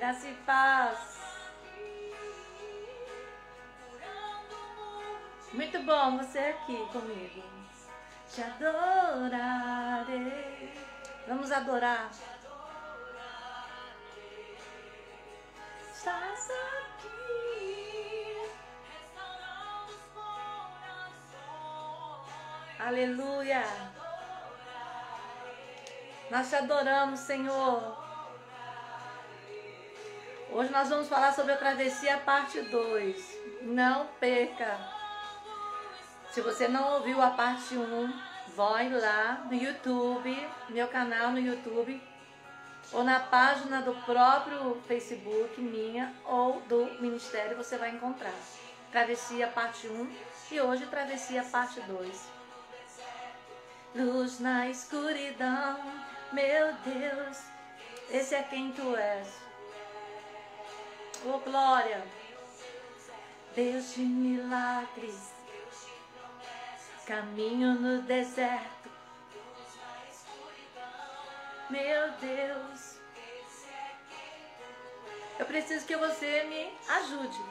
Graça e paz. Muito bom você aqui comigo. Te adorarei. Vamos adorar. Estás aqui. Aleluia. Nós te adoramos, Senhor. Hoje nós vamos falar sobre a travessia parte 2. Não perca. Se você não ouviu a parte 1, vai lá no YouTube, meu canal no YouTube, ou na página do próprio Facebook, minha, ou do Ministério, você vai encontrar. Travessia parte 1 e hoje travessia parte 2. Luz na escuridão, meu Deus, esse é quem tu és. Oh, glória! Deus de milagres, caminho no deserto. Meu Deus, eu preciso que você me ajude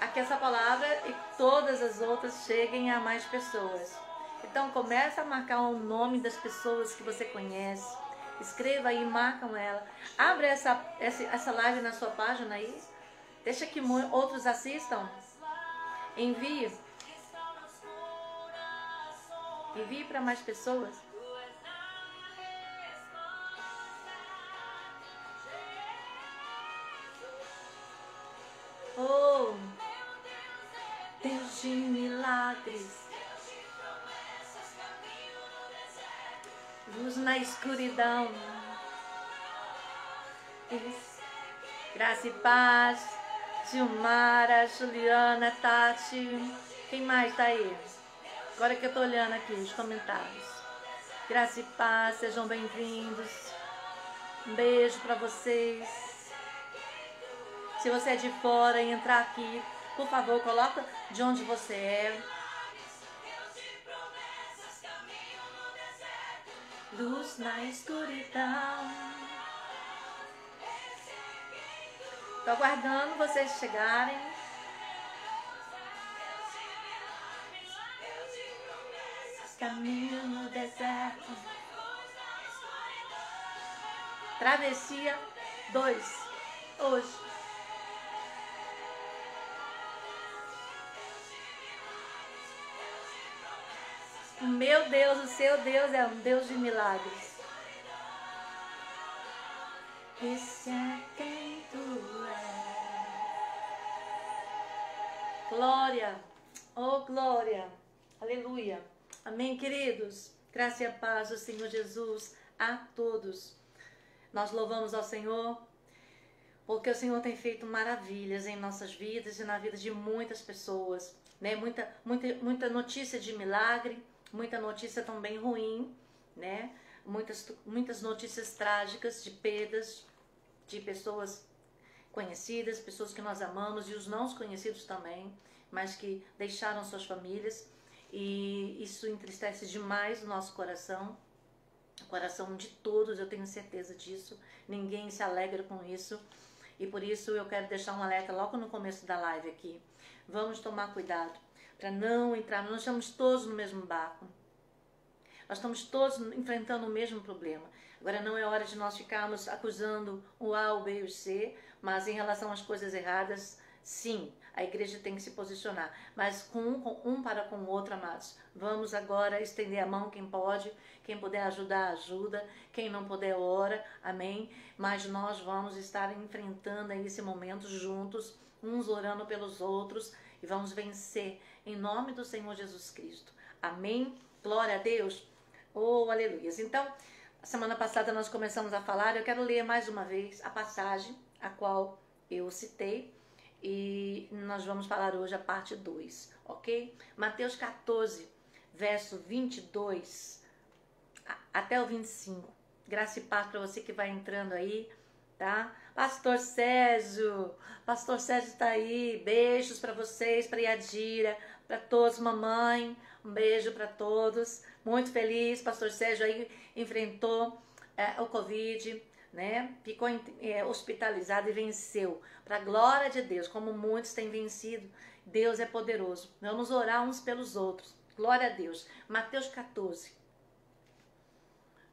a que essa palavra e todas as outras cheguem a mais pessoas. Então começa a marcar o nome das pessoas que você conhece. Escreva aí, marcam ela. Abre essa live na sua página aí. Deixa que outros assistam. Envie. Envie para mais pessoas. Oh, Deus de milagres. Luz na escuridão. Graça e paz. Gilmara, Juliana, Tati. Quem mais tá aí? Agora que eu tô olhando aqui os comentários. Graça e paz, sejam bem-vindos. Um beijo pra vocês. Se você é de fora e entrar aqui, por favor, coloca de onde você é. Luz na escuridão. Tô aguardando vocês chegarem. Caminho no deserto. Travessia 2. Hoje. O meu Deus, o seu Deus é um Deus de milagres. Esse é quem tu és. Glória, oh glória, aleluia. Amém, queridos? Graça e a paz do Senhor Jesus a todos. Nós louvamos ao Senhor, porque o Senhor tem feito maravilhas em nossas vidas e na vida de muitas pessoas, né? Muita notícia de milagre, muita notícia também ruim, né? Muitas notícias trágicas de perdas de pessoas conhecidas, pessoas que nós amamos e os não conhecidos também, mas que deixaram suas famílias, e isso entristece demais o nosso coração, o coração de todos, eu tenho certeza disso, ninguém se alegra com isso, e por isso eu quero deixar um alerta logo no começo da live aqui. Vamos tomar cuidado para não entrar, nós estamos todos no mesmo barco. Nós estamos todos enfrentando o mesmo problema. Agora não é hora de nós ficarmos acusando o A, o B e o C, mas em relação às coisas erradas, sim, a igreja tem que se posicionar. Mas um para com o outro, amados. Vamos agora estender a mão quem pode, quem puder ajudar, ajuda, quem não puder, ora, amém? Mas nós vamos estar enfrentando aí esse momento juntos, uns orando pelos outros, e vamos vencer em nome do Senhor Jesus Cristo. Amém? Glória a Deus. Oh, aleluias. Então, a semana passada nós começamos a falar, eu quero ler mais uma vez a passagem a qual eu citei, e nós vamos falar hoje a parte 2, ok? Mateus 14, verso 22 até o 25. Graça e paz para você que vai entrando aí, tá? Pastor Sérgio tá aí, beijos para vocês, para Yadira, para todos, mamãe, um beijo para todos. Muito feliz, Pastor Sérgio aí enfrentou o Covid, né? Ficou hospitalizado e venceu. Para a glória de Deus, como muitos têm vencido, Deus é poderoso. Vamos orar uns pelos outros. Glória a Deus. Mateus 14,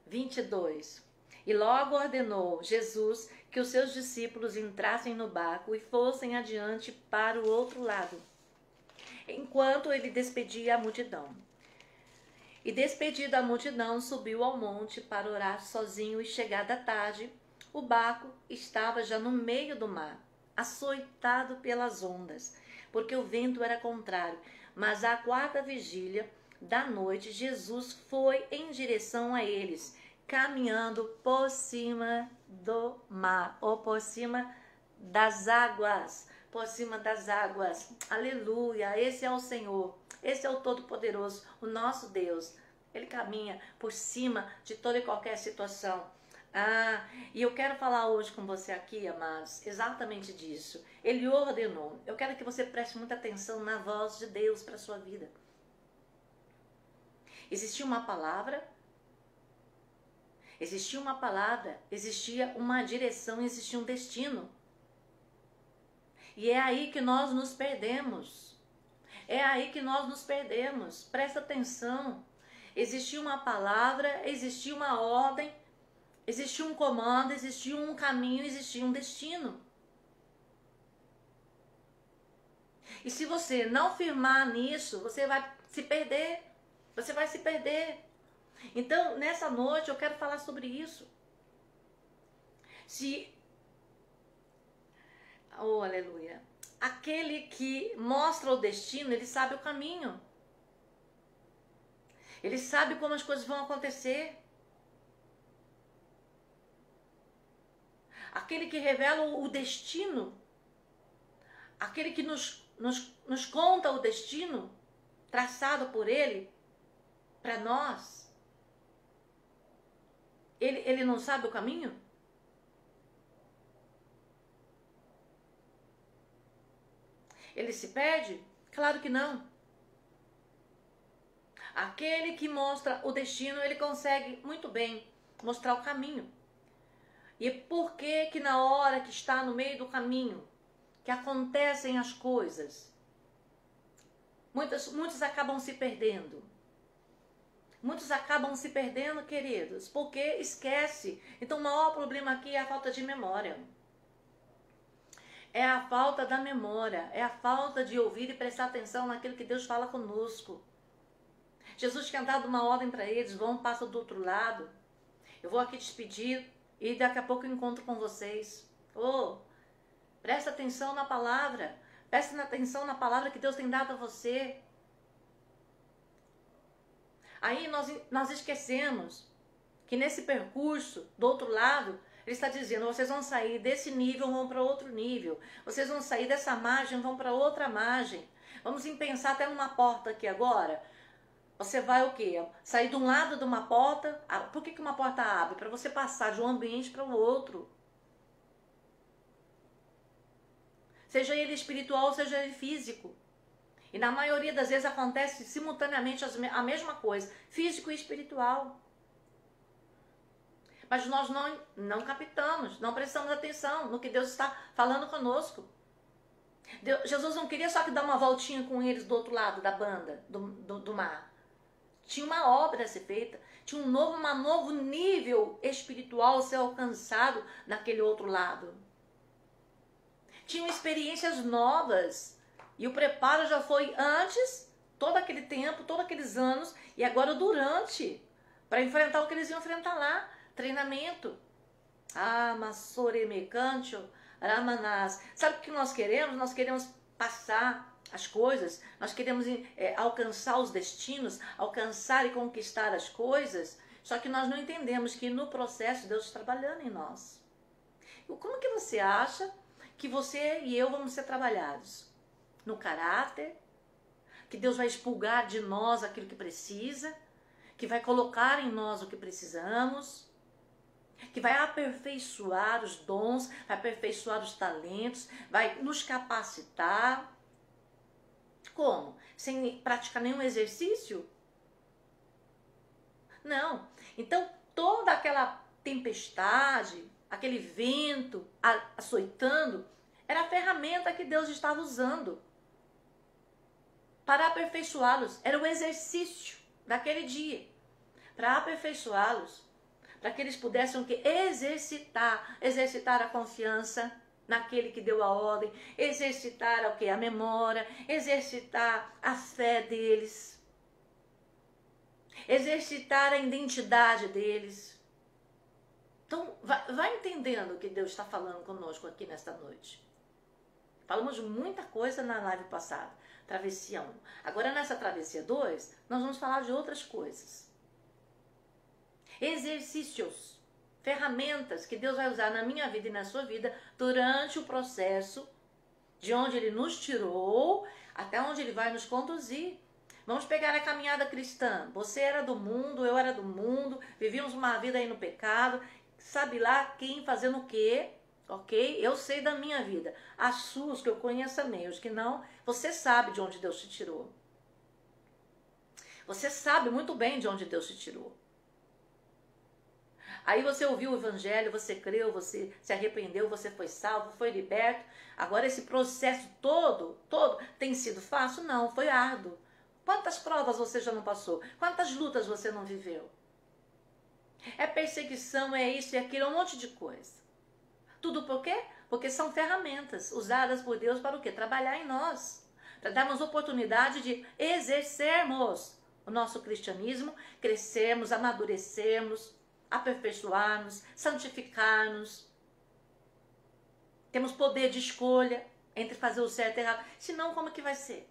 22. E logo ordenou Jesus que os seus discípulos entrassem no barco e fossem adiante para o outro lado, enquanto ele despedia a multidão. E despedida a multidão, subiu ao monte para orar sozinho, e chegada a tarde, o barco estava já no meio do mar, açoitado pelas ondas, porque o vento era contrário. Mas à quarta vigília da noite, Jesus foi em direção a eles, caminhando por cima do mar, ou por cima das águas, por cima das águas. Aleluia, esse é o Senhor, esse é o Todo-Poderoso, o nosso Deus. Ele caminha por cima de toda e qualquer situação. E eu quero falar hoje com você aqui, amados, exatamente disso. Ele ordenou. Eu quero que você preste muita atenção na voz de Deus para a sua vida. Existia uma palavra, existia uma direção, existia um destino. E é aí que nós nos perdemos. Presta atenção. Existia uma palavra, existia uma ordem, existia um comando, existia um caminho, existia um destino. E se você não firmar nisso, você vai se perder. Então, nessa noite, eu quero falar sobre isso. Aleluia. Aquele que mostra o destino, ele sabe o caminho. Ele sabe como as coisas vão acontecer. Aquele que revela o destino, aquele que nos conta o destino traçado por ele para nós, ele não sabe o caminho? Ele se perde? Claro que não. Aquele que mostra o destino, ele consegue muito bem mostrar o caminho. E por que na hora que está no meio do caminho, que acontecem as coisas, muitos acabam se perdendo? Muitos acabam se perdendo, queridos, porque esquece. Então o maior problema aqui é a falta de memória. É a falta da memória, é a falta de ouvir e prestar atenção naquilo que Deus fala conosco. Jesus tinha dado uma ordem para eles: vão, passa do outro lado. Eu vou aqui despedir e daqui a pouco eu encontro com vocês. Presta atenção na palavra. Presta atenção na palavra que Deus tem dado a você. Aí nós esquecemos que nesse percurso, do outro lado, ele está dizendo: vocês vão sair desse nível, vão para outro nível. Vocês vão sair dessa margem, vão para outra margem. Vamos pensar até numa porta aqui agora. Você vai o quê? Sair de um lado de uma porta. Por que uma porta abre? Para você passar de um ambiente para o outro. Seja ele espiritual, seja ele físico. E na maioria das vezes acontece simultaneamente a mesma coisa, físico e espiritual. Mas nós não captamos, não prestamos atenção no que Deus está falando conosco. Jesus não queria só que dar uma voltinha com eles do outro lado da banda, do mar. Tinha uma obra a ser feita, tinha um novo nível espiritual a ser alcançado naquele outro lado. Tinham experiências novas. E o preparo já foi antes, todo aquele tempo, todos aqueles anos, e agora durante, para enfrentar o que eles iam enfrentar lá. Treinamento. Massoremecancho, Ramanás. Sabe o que nós queremos? Nós queremos passar as coisas, nós queremos alcançar os destinos, alcançar e conquistar as coisas, só que nós não entendemos que no processo Deus está trabalhando em nós. Como que você acha que você e eu vamos ser trabalhados? No caráter, que Deus vai expurgar de nós aquilo que precisa, que vai colocar em nós o que precisamos, que vai aperfeiçoar os dons, vai aperfeiçoar os talentos, vai nos capacitar. Como? Sem praticar nenhum exercício? Não. Então, toda aquela tempestade, aquele vento açoitando, era a ferramenta que Deus estava usando para aperfeiçoá-los. Era o exercício daquele dia, para aperfeiçoá-los, para que eles pudessem o quê? Exercitar a confiança naquele que deu a ordem, exercitar o quê? A memória, exercitar a fé deles, exercitar a identidade deles. Então, vai entendendo o que Deus está falando conosco aqui nesta noite. Falamos de muita coisa na live passada, travessia 1. Agora, nessa travessia 2, nós vamos falar de outras coisas. Exercícios, ferramentas que Deus vai usar na minha vida e na sua vida durante o processo de onde Ele nos tirou até onde Ele vai nos conduzir. Vamos pegar a caminhada cristã. Você era do mundo, eu era do mundo, vivíamos uma vida aí no pecado, sabe lá quem fazendo o quê, ok? Eu sei da minha vida. As suas que eu conheço amém, os que não, você sabe de onde Deus te tirou. Você sabe muito bem de onde Deus te tirou. Aí você ouviu o evangelho, você creu, você se arrependeu, você foi salvo, foi liberto. Agora esse processo todo tem sido fácil? Não, foi árduo. Quantas provas você já não passou? Quantas lutas você não viveu? É perseguição, é isso e aquilo, é um monte de coisa. Tudo por quê? Porque são ferramentas usadas por Deus para o quê? Trabalhar em nós. Para darmos oportunidade de exercermos o nosso cristianismo, crescermos, amadurecermos, aperfeiçoar-nos, santificar-nos. Temos poder de escolha entre fazer o certo e o errado. Senão, como que vai ser?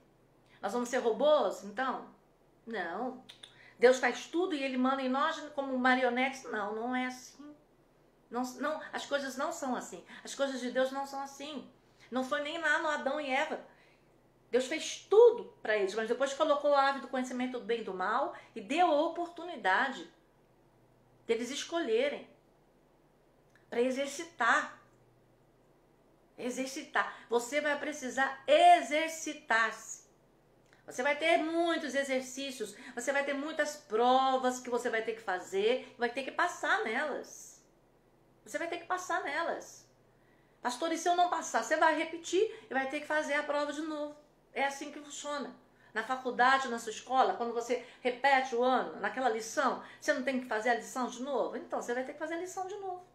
Nós vamos ser robôs, então? Não. Deus faz tudo e Ele manda em nós como marionetes? Não, não é assim. Não, as coisas não são assim. As coisas de Deus não são assim. Não foi nem lá no Adão e Eva. Deus fez tudo para eles, mas depois colocou a árvore do conhecimento do bem e do mal e deu a oportunidade deles escolherem para exercitar. Exercitar. Você vai precisar exercitar-se. Você vai ter muitos exercícios, você vai ter muitas provas que você vai ter que fazer, vai ter que passar nelas. Você vai ter que passar nelas. Pastor, e se eu não passar? Você vai repetir e vai ter que fazer a prova de novo. É assim que funciona. Na faculdade, na sua escola, quando você repete o ano, naquela lição, você não tem que fazer a lição de novo? Então, você vai ter que fazer a lição de novo.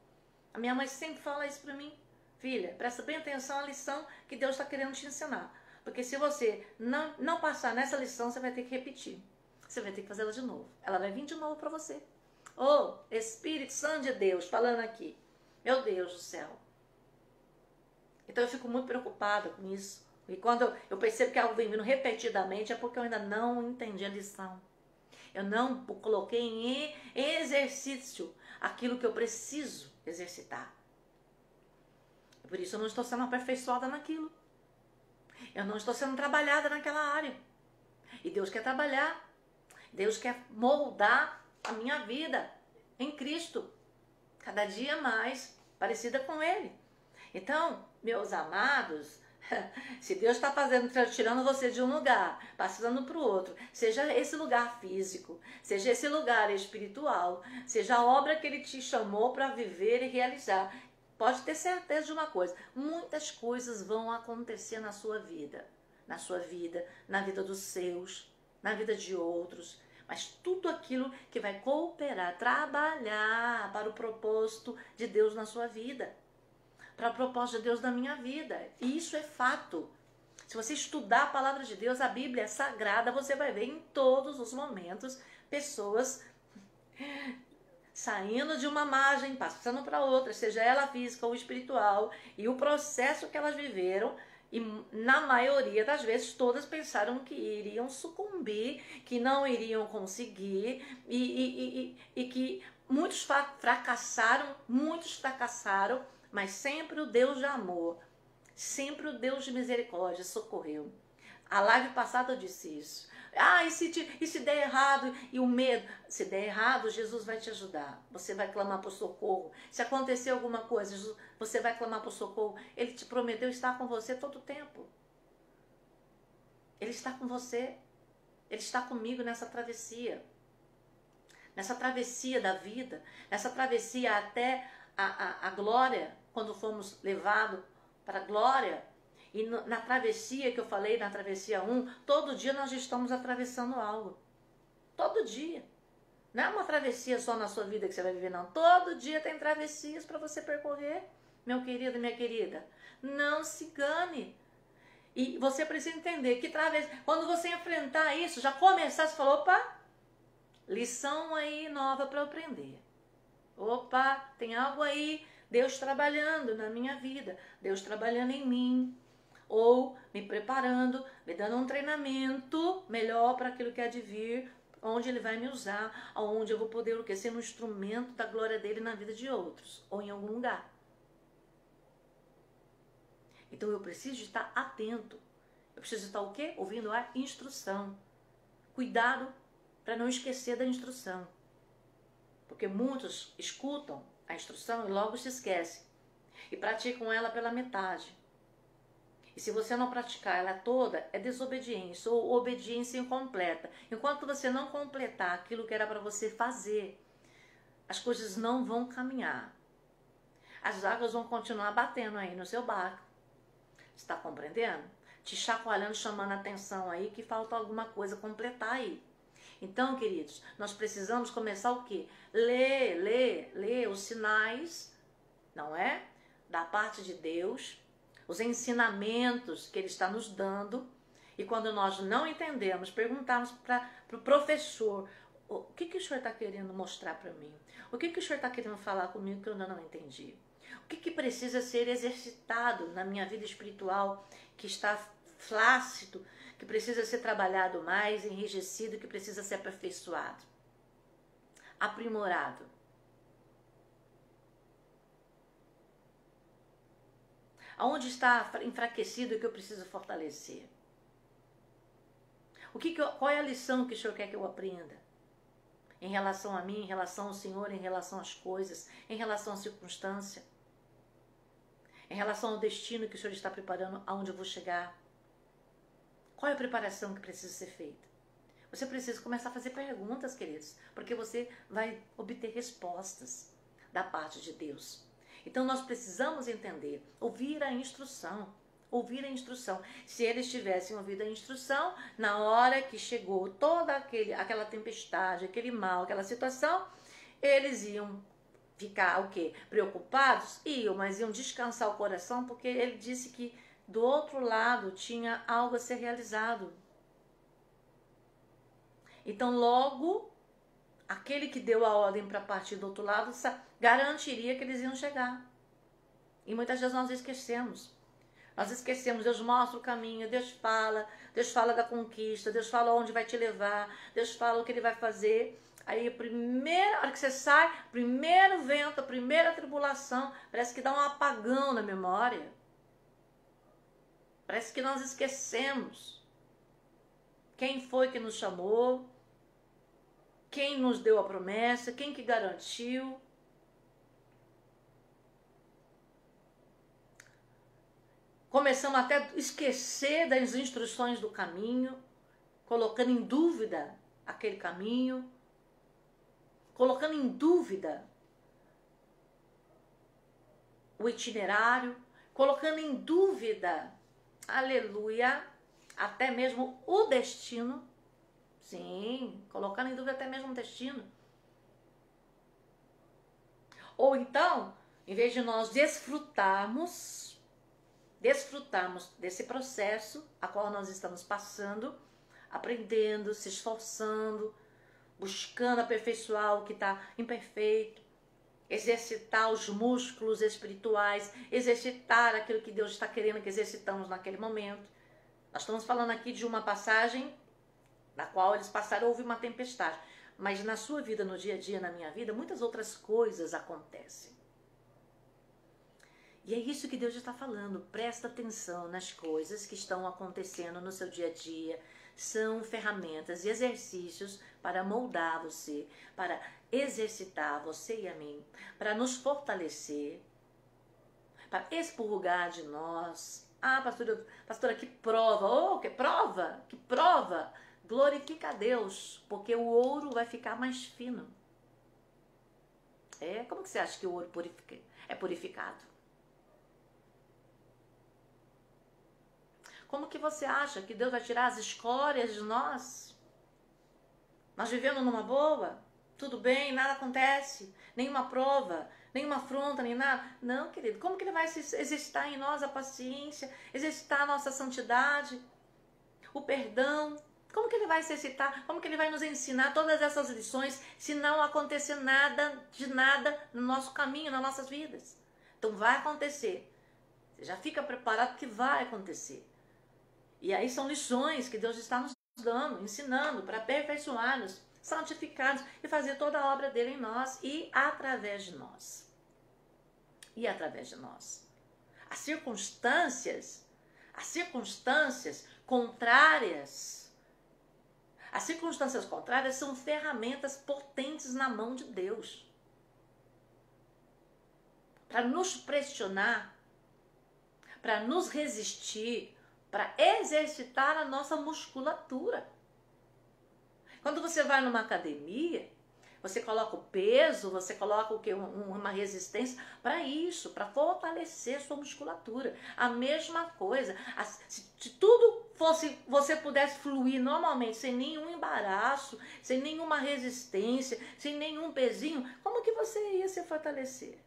A minha mãe sempre fala isso para mim. Filha, presta bem atenção à lição que Deus está querendo te ensinar. Porque se você não passar nessa lição, você vai ter que repetir. Você vai ter que fazer ela de novo. Ela vai vir de novo para você. Oh, Espírito Santo de Deus, falando aqui. Meu Deus do céu. Então eu fico muito preocupada com isso. E quando eu percebo que algo vem vindo repetidamente, é porque eu ainda não entendi a lição. Eu não coloquei em exercício aquilo que eu preciso exercitar. Por isso eu não estou sendo aperfeiçoada naquilo. Eu não estou sendo trabalhada naquela área. E Deus quer trabalhar. Deus quer moldar a minha vida em Cristo. Cada dia mais parecida com Ele. Então, meus amados, se Deus está tirando você de um lugar, passando para o outro, seja esse lugar físico, seja esse lugar espiritual, seja a obra que Ele te chamou para viver e realizar, pode ter certeza de uma coisa, muitas coisas vão acontecer na sua vida, na vida dos seus, na vida de outros, mas tudo aquilo que vai cooperar, trabalhar para o propósito de Deus na sua vida, para o propósito de Deus na minha vida. E isso é fato. Se você estudar a palavra de Deus, a Bíblia é sagrada, você vai ver em todos os momentos pessoas saindo de uma margem, passando para outra, seja ela física ou espiritual, e o processo que elas viveram, e na maioria das vezes todas pensaram que iriam sucumbir, que não iriam conseguir, e que muitos fracassaram, mas sempre o Deus de amor, sempre o Deus de misericórdia socorreu. A live passada eu disse isso. Ah, e se der errado? E o medo? Se der errado, Jesus vai te ajudar. Você vai clamar por socorro. Se acontecer alguma coisa, você vai clamar por socorro. Ele te prometeu estar com você todo o tempo. Ele está com você. Ele está comigo nessa travessia. Nessa travessia da vida. Nessa travessia até a glória, quando fomos levados para a glória. E na travessia que eu falei, na travessia 1, todo dia nós estamos atravessando algo. Todo dia. Não é uma travessia só na sua vida que você vai viver, não. Todo dia tem travessias para você percorrer, meu querido e minha querida. Não se engane. E você precisa entender que quando você enfrentar isso, já começar, você falou, opa, lição aí nova para aprender. Opa, tem algo aí, Deus trabalhando na minha vida, Deus trabalhando em mim, ou me preparando, me dando um treinamento melhor para aquilo que há de vir, onde Ele vai me usar, aonde eu vou poder o quê? Ser um instrumento da glória dEle na vida de outros, ou em algum lugar. Então eu preciso estar atento. Eu preciso estar o quê? Ouvindo a instrução. Cuidado para não esquecer da instrução. Porque muitos escutam a instrução e logo se esquecem. E praticam ela pela metade. E se você não praticar ela toda, é desobediência ou obediência incompleta. Enquanto você não completar aquilo que era para você fazer, as coisas não vão caminhar. As águas vão continuar batendo aí no seu barco. Está compreendendo? Te chacoalhando, chamando a atenção aí que falta alguma coisa completar aí. Então, queridos, nós precisamos começar o quê? Ler os sinais, não é? Da parte de Deus, os ensinamentos que Ele está nos dando. E quando nós não entendemos, perguntarmos para o professor, o que o senhor está querendo mostrar para mim? O que o senhor está querendo falar comigo que eu ainda não entendi? O que precisa ser exercitado na minha vida espiritual que está flácido, que precisa ser trabalhado mais, enrijecido, que precisa ser aperfeiçoado, aprimorado? Aonde está enfraquecido que eu preciso fortalecer? Qual é a lição que o Senhor quer que eu aprenda? Em relação a mim, em relação ao Senhor, em relação às coisas, em relação à circunstância, em relação ao destino que o Senhor está preparando, aonde eu vou chegar. Qual é a preparação que precisa ser feita? Você precisa começar a fazer perguntas, queridos, porque você vai obter respostas da parte de Deus. Então nós precisamos entender, ouvir a instrução. Ouvir a instrução. Se eles tivessem ouvido a instrução, na hora que chegou toda aquela tempestade, aquele mal, aquela situação, eles iam ficar o quê? Preocupados? Iam, mas iam descansar o coração, porque ele disse que do outro lado tinha algo a ser realizado. Então logo, aquele que deu a ordem para partir do outro lado garantiria que eles iam chegar. E muitas vezes nós esquecemos. Nós esquecemos, Deus mostra o caminho, Deus fala da conquista, Deus fala onde vai te levar, Deus fala o que Ele vai fazer. Aí a primeira hora que você sai, primeiro vento, a primeira tribulação, parece que dá um apagão na memória. Parece que nós esquecemos quem foi que nos chamou, quem nos deu a promessa, quem que garantiu. Começamos até a esquecer das instruções do caminho, colocando em dúvida aquele caminho, colocando em dúvida o itinerário, colocando em dúvida, aleluia, até mesmo o destino. Sim, colocando em dúvida até mesmo o destino. Ou então, em vez de nós desfrutarmos desse processo a qual nós estamos passando, aprendendo, se esforçando, buscando aperfeiçoar o que está imperfeito, exercitar os músculos espirituais, exercitar aquilo que Deus está querendo que exercitamos naquele momento. Nós estamos falando aqui de uma passagem na qual eles passaram, houve uma tempestade, mas na sua vida, no dia a dia, na minha vida, muitas outras coisas acontecem. E é isso que Deus está falando. Presta atenção nas coisas que estão acontecendo no seu dia a dia. São ferramentas e exercícios para moldar você, para exercitar você e a mim, para nos fortalecer, para expurgar de nós. Ah, pastora, que prova! Oh, que prova! Que prova! Glorifica a Deus, porque o ouro vai ficar mais fino. Como que você acha que o ouro é purificado? Como que você acha que Deus vai tirar as escórias de nós? Nós vivendo numa boa, tudo bem, nada acontece, nenhuma prova, nenhuma afronta, nem nada. Não, querido, como que Ele vai exercitar em nós a paciência, exercitar a nossa santidade, o perdão? Como que Ele vai exercitar? Como que Ele vai nos ensinar todas essas lições se não acontecer nada no nosso caminho, nas nossas vidas? Então vai acontecer. Você já fica preparado que vai acontecer. E aí são lições que Deus está nos dando, ensinando para aperfeiçoar-nos, santificar-nos e fazer toda a obra dele em nós e através de nós. E através de nós. As circunstâncias contrárias, são ferramentas potentes na mão de Deus para nos pressionar, para nos resistir, para exercitar a nossa musculatura. Quando você vai numa academia, você coloca o peso, você coloca o quê? Uma resistência para isso, para fortalecer sua musculatura. A mesma coisa. Se tudo fosse, você pudesse fluir normalmente, sem nenhum embaraço, sem nenhuma resistência, sem nenhum pezinho, como que você ia se fortalecer?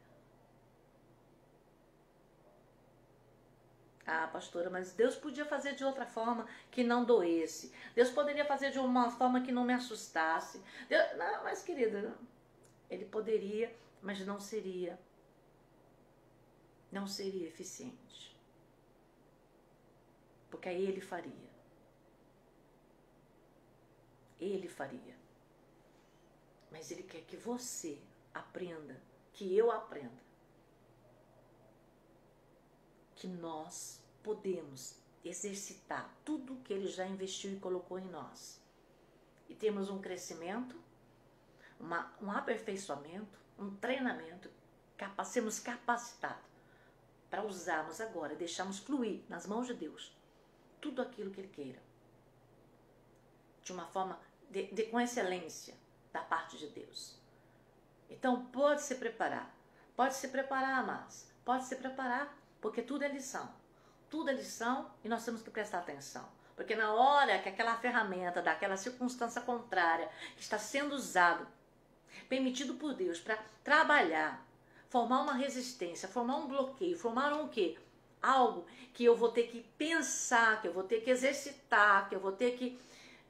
Ah, pastora, mas Deus podia fazer de outra forma que não doesse. Deus poderia fazer de uma forma que não me assustasse. Não, mas querida, Ele poderia, mas não seria eficiente. Porque aí Ele faria. Ele faria. Mas Ele quer que você aprenda, que eu aprenda, que nós podemos exercitar tudo que Ele já investiu e colocou em nós. E temos um crescimento, um aperfeiçoamento, um treinamento, sermos capacitados para usarmos agora, deixarmos fluir nas mãos de Deus tudo aquilo que Ele queira. De uma forma, com excelência da parte de Deus. Então pode se preparar, amados, pode se preparar. Porque tudo é lição. Tudo é lição e nós temos que prestar atenção. Porque na hora que aquela ferramenta, daquela circunstância contrária, que está sendo usado, permitido por Deus para trabalhar, formar uma resistência, formar um bloqueio, formar um quê? Algo que eu vou ter que pensar, que eu vou ter que exercitar, que eu vou ter que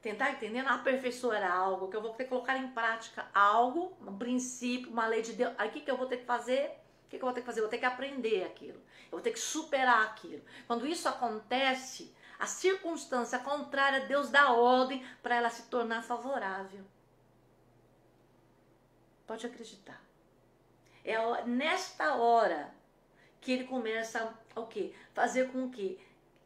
tentar entender, aperfeiçoar algo, que eu vou ter que colocar em prática algo, um princípio, uma lei de Deus. Aí o que eu vou ter que fazer? O que eu vou ter que fazer? Eu vou ter que aprender aquilo. Eu vou ter que superar aquilo. Quando isso acontece, a circunstância contrária, Deus dá ordem para ela se tornar favorável. Pode acreditar. É nesta hora que Ele começa a o quê? Fazer com que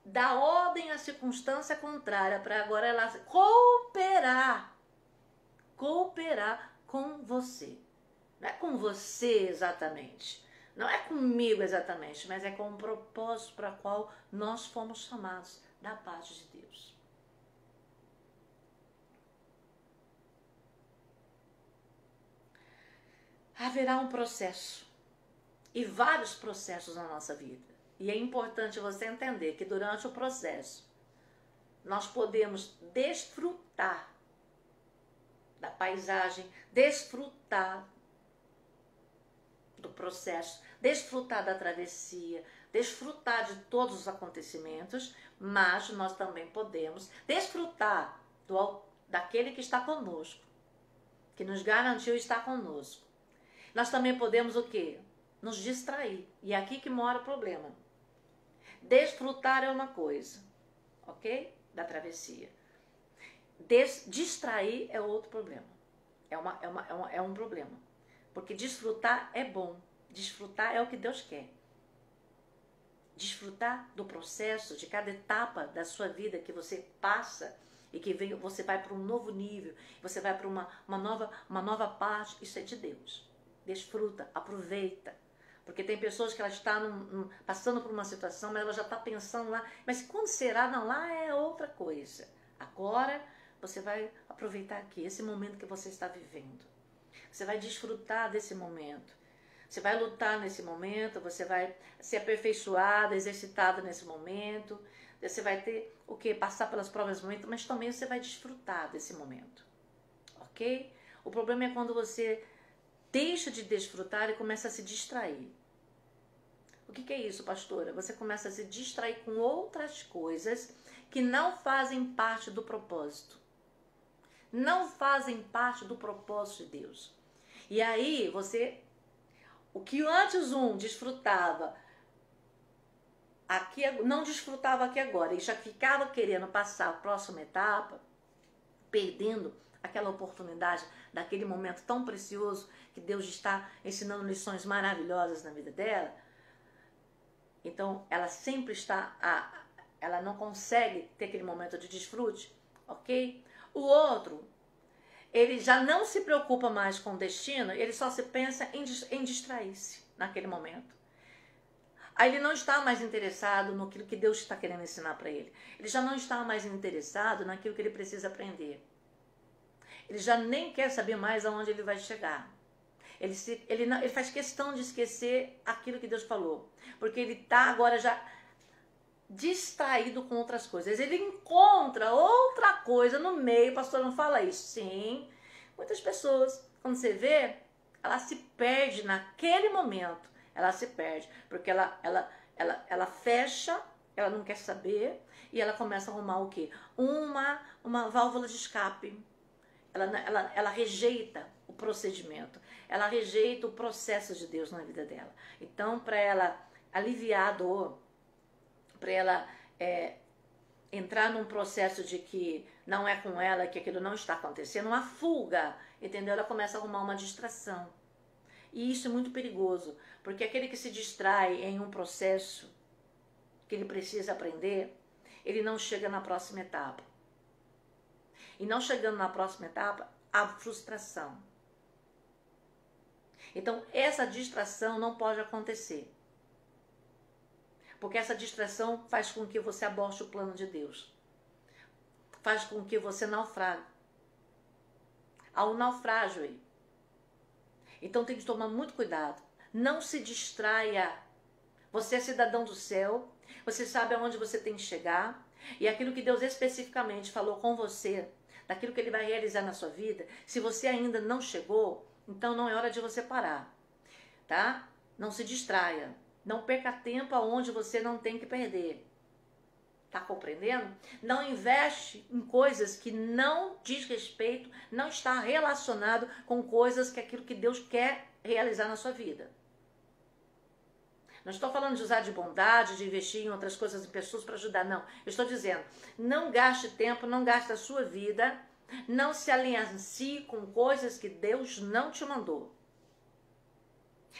dá ordem à circunstância contrária para agora ela cooperar com você. Não é com você exatamente. Não é comigo exatamente, mas é com o propósito para o qual nós fomos chamados da parte de Deus. Haverá um processo e vários processos na nossa vida. E é importante você entender que durante o processo nós podemos desfrutar da paisagem, desfrutar do processo, desfrutar da travessia, desfrutar de todos os acontecimentos, mas nós também podemos desfrutar daquele que está conosco, que nos garantiu estar conosco. Nós também podemos o quê? Nos distrair. E é aqui que mora o problema. Desfrutar é uma coisa, ok? Da travessia. Distrair é outro problema. É um problema. Porque desfrutar é bom. Desfrutar é o que Deus quer. Desfrutar do processo, de cada etapa da sua vida que você passa e que você vai para um novo nível, você vai para uma nova parte, isso é de Deus. Desfruta, aproveita. Porque tem pessoas que ela está passando por uma situação, mas ela já está pensando lá, mas quando será? Não, lá é outra coisa. Agora você vai aproveitar aqui, esse momento que você está vivendo. Você vai desfrutar desse momento. Você vai lutar nesse momento, você vai ser aperfeiçoada, exercitada nesse momento. Você vai ter o que? Passar pelas provas do momento, mas também você vai desfrutar desse momento. Ok? O problema é quando você deixa de desfrutar e começa a se distrair. O que é isso, pastora? Você começa a se distrair com outras coisas que não fazem parte do propósito. Não fazem parte do propósito de Deus. E aí você, o que antes desfrutava, aqui, não desfrutava aqui agora, e já ficava querendo passar a próxima etapa, perdendo aquela oportunidade daquele momento tão precioso que Deus está ensinando lições maravilhosas na vida dela. Então, ela sempre ela não consegue ter aquele momento de desfrute, ok? O outro, ele já não se preocupa mais com o destino, ele só se pensa em distrair-se naquele momento. Aí ele não está mais interessado no que Deus está querendo ensinar para ele. Ele já não está mais interessado naquilo que ele precisa aprender. Ele já nem quer saber mais aonde ele vai chegar. Ele faz questão de esquecer aquilo que Deus falou. Porque ele está agora já distraído com outras coisas. Ele encontra outra coisa no meio. O pastor não fala isso. Sim, muitas pessoas, quando você vê, ela se perde naquele momento. Ela se perde. Porque ela fecha, ela não quer saber. E ela começa a arrumar o quê? Uma válvula de escape. Ela rejeita o procedimento, ela rejeita o processo de Deus na vida dela. Então, para ela aliviar a dor, para ela entrar num processo de que não é com ela, que aquilo não está acontecendo, uma fuga, entendeu? Ela começa a arrumar uma distração. E isso é muito perigoso, porque aquele que se distrai em um processo que ele precisa aprender, ele não chega na próxima etapa. E não chegando na próxima etapa, a frustração. Então, essa distração não pode acontecer. Porque essa distração faz com que você aborte o plano de Deus. Faz com que você naufrague. Há um naufrágio aí. Então, tem que tomar muito cuidado. Não se distraia. Você é cidadão do céu. Você sabe aonde você tem que chegar. E aquilo que Deus especificamente falou com você, daquilo que Ele vai realizar na sua vida, se você ainda não chegou, então não é hora de você parar, tá? Não se distraia, não perca tempo aonde você não tem que perder, tá compreendendo? Não investe em coisas que não diz respeito, não está relacionado com coisas que aquilo que Deus quer realizar na sua vida. Não estou falando de usar de bondade, de investir em outras coisas, em pessoas para ajudar, não. Eu estou dizendo, não gaste tempo, não gaste a sua vida, não se aliancie com coisas que Deus não te mandou.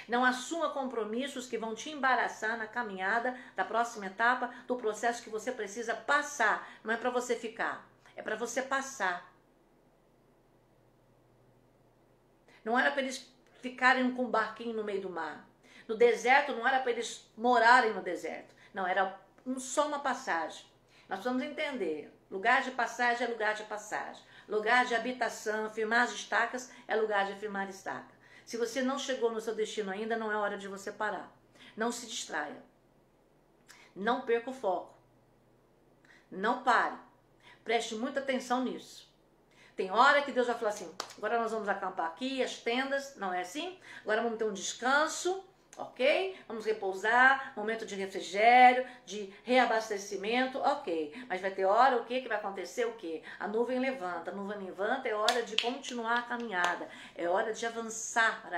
Não assuma compromissos que vão te embaraçar na caminhada da próxima etapa do processo que você precisa passar. Não é para você ficar, é para você passar. Não era para eles ficarem com um barquinho no meio do mar. No deserto não era para eles morarem no deserto. Não, era só uma passagem. Nós precisamos entender. Lugar de passagem é lugar de passagem. Lugar de habitação, firmar as estacas, é lugar de firmar estaca. Se você não chegou no seu destino ainda, não é hora de você parar. Não se distraia. Não perca o foco. Não pare. Preste muita atenção nisso. Tem hora que Deus vai falar assim, agora nós vamos acampar aqui, as tendas, não é assim? Agora vamos ter um descanso. Ok? Vamos repousar, momento de refrigério, de reabastecimento, ok. Mas vai ter hora, o que vai acontecer? O que? A nuvem levanta, é hora de continuar a caminhada, é hora de avançar,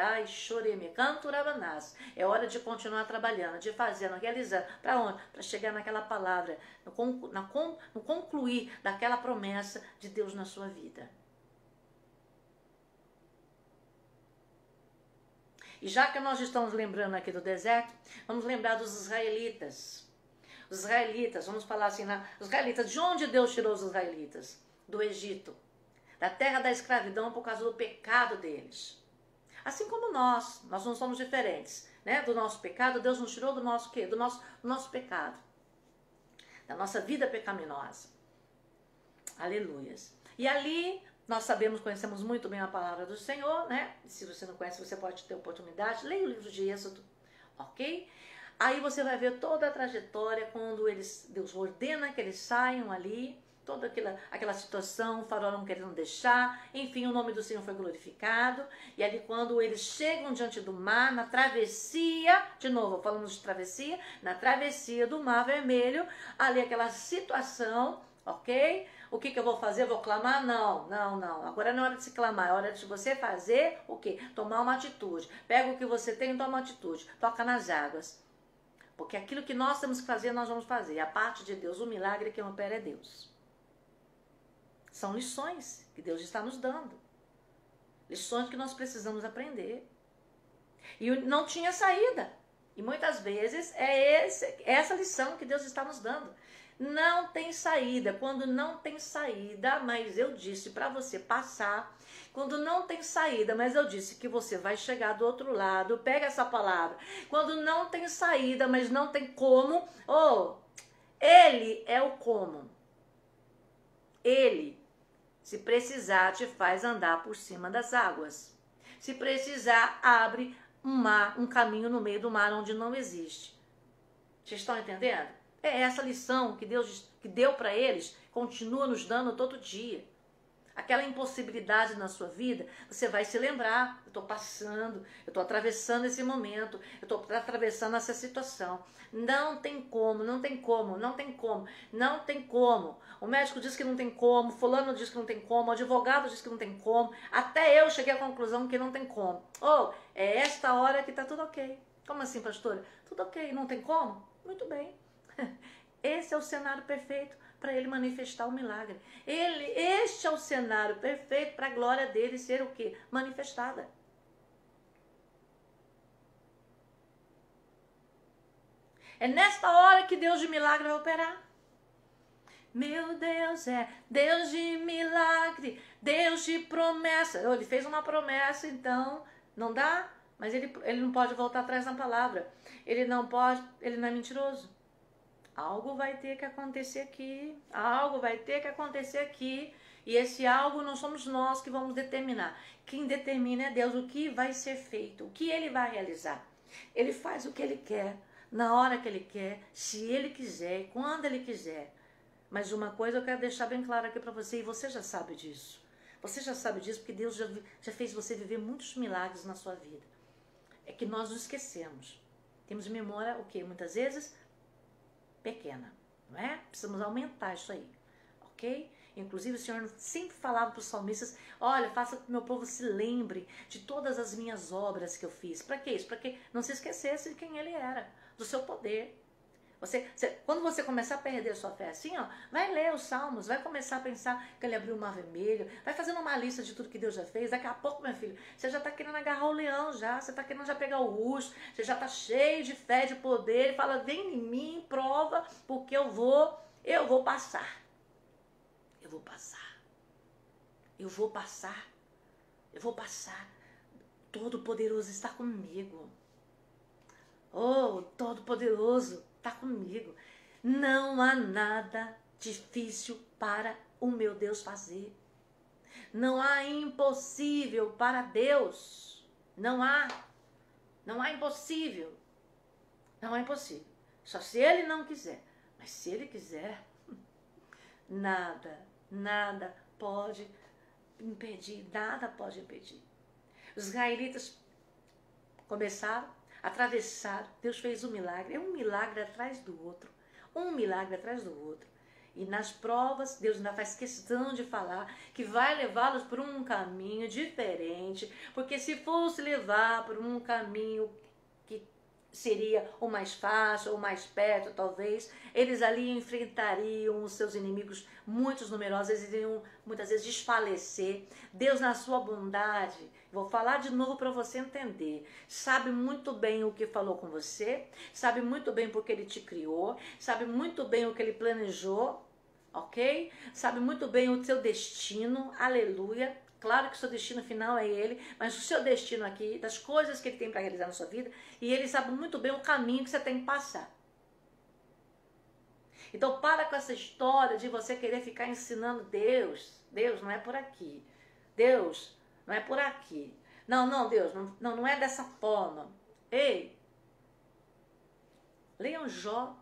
é hora de continuar trabalhando, de fazendo, realizando. Para onde? Para chegar naquela palavra, no concluir daquela promessa de Deus na sua vida. E já que nós estamos lembrando aqui do deserto, vamos lembrar dos israelitas. Os israelitas, vamos falar assim, os israelitas, de onde Deus tirou os israelitas? Do Egito, da terra da escravidão por causa do pecado deles. Assim como nós não somos diferentes, né? Do nosso pecado, Deus nos tirou do nosso quê? Do nosso pecado, da nossa vida pecaminosa. Aleluias. E ali Nós sabemos, conhecemos muito bem a palavra do Senhor, né? Se você não conhece, você pode ter oportunidade. Leia o livro de Êxodo, ok? Aí você vai ver toda a trajetória quando Deus ordena que eles saiam ali, toda aquela situação, o faraó não querendo deixar, enfim, o nome do Senhor foi glorificado. E ali quando eles chegam diante do mar, na travessia, de novo, falamos de travessia, na travessia do Mar Vermelho, ali aquela situação, ok? O que eu vou fazer? Eu vou clamar? Não. Agora não é hora de se clamar, é hora de você fazer o quê? Tomar uma atitude. Pega o que você tem e toma uma atitude. Toca nas águas. Porque aquilo que nós temos que fazer, nós vamos fazer. A parte de Deus, o milagre que opera é Deus. São lições que Deus está nos dando. Lições que nós precisamos aprender. E não tinha saída. E muitas vezes é essa lição que Deus está nos dando. Não tem saída. Quando não tem saída, mas eu disse para você passar. Quando não tem saída, mas eu disse que você vai chegar do outro lado. Pega essa palavra. Quando não tem saída, mas não tem como. Ele é o como. Ele, se precisar, te faz andar por cima das águas. Se precisar, abre um caminho no meio do mar onde não existe. Vocês estão entendendo? É essa lição que Deus que deu para eles, continua nos dando todo dia. Aquela impossibilidade na sua vida, você vai se lembrar. Eu estou passando, eu estou atravessando esse momento, eu estou atravessando essa situação. Não tem como, não tem como, não tem como, não tem como. O médico diz que não tem como, fulano diz que não tem como, o advogado diz que não tem como. Até eu cheguei à conclusão que não tem como. É esta hora que está tudo ok. Como assim, pastora? Tudo ok, não tem como? Muito bem. Esse é o cenário perfeito para ele manifestar o milagre. Este é o cenário perfeito para a glória dele ser o quê? Manifestada. É nesta hora que Deus de milagre vai operar. Meu Deus é Deus de milagre, Deus de promessa. Ele fez uma promessa, então não dá, mas ele não pode voltar atrás na palavra. Ele não é mentiroso. Algo vai ter que acontecer aqui, algo vai ter que acontecer aqui, e esse algo não somos nós que vamos determinar. Quem determina é Deus, o que vai ser feito, o que ele vai realizar. Ele faz o que ele quer, na hora que ele quer, se ele quiser, quando ele quiser. Mas uma coisa eu quero deixar bem claro aqui para você, e você já sabe disso. Você já sabe disso porque Deus já fez você viver muitos milagres na sua vida. É que nós nos esquecemos. Temos memória, o quê? Muitas vezes pequena, não é? Precisamos aumentar isso aí, ok? Inclusive o Senhor sempre falava para os salmistas, olha, faça com que meu povo se lembre de todas as minhas obras que eu fiz. Para que isso? Para que não se esquecesse de quem ele era, do seu poder. Quando você começar a perder a sua fé assim, vai ler os salmos, vai começar a pensar que ele abriu o mar vermelho, vai fazendo uma lista de tudo que Deus já fez. Daqui a pouco, meu filho, você já está querendo agarrar o leão já, você está querendo já pegar o urso, você já está cheio de fé, de poder, e fala, vem em mim, prova, porque eu vou passar. Eu vou passar. Eu vou passar. Eu vou passar. Todo-Poderoso está comigo. Todo-Poderoso está comigo. Não há nada difícil para o meu Deus fazer. Não há impossível para Deus. Não há impossível. Não há impossível. Só se ele não quiser. Mas se ele quiser, nada pode impedir. Nada pode impedir. Os israelitas começaram, atravessaram, Deus fez um milagre, é um milagre atrás do outro, um milagre atrás do outro. E nas provas, Deus ainda faz questão de falar que vai levá-los por um caminho diferente, porque se fosse levar por um caminho que seria o mais fácil, ou mais perto talvez, eles ali enfrentariam os seus inimigos muitos numerosos, eles iriam muitas vezes desfalecer. Deus na sua bondade, vou falar de novo para você entender, sabe muito bem o que falou com você, sabe muito bem porque ele te criou, sabe muito bem o que ele planejou, ok? Sabe muito bem o seu destino, aleluia. Claro que o seu destino final é ele, mas o seu destino aqui, das coisas que ele tem para realizar na sua vida, e ele sabe muito bem o caminho que você tem que passar. Então para com essa história de você querer ficar ensinando Deus. Deus não é por aqui. Deus, não é por aqui. Não, Deus, não é dessa forma. Ei, leiam Jó.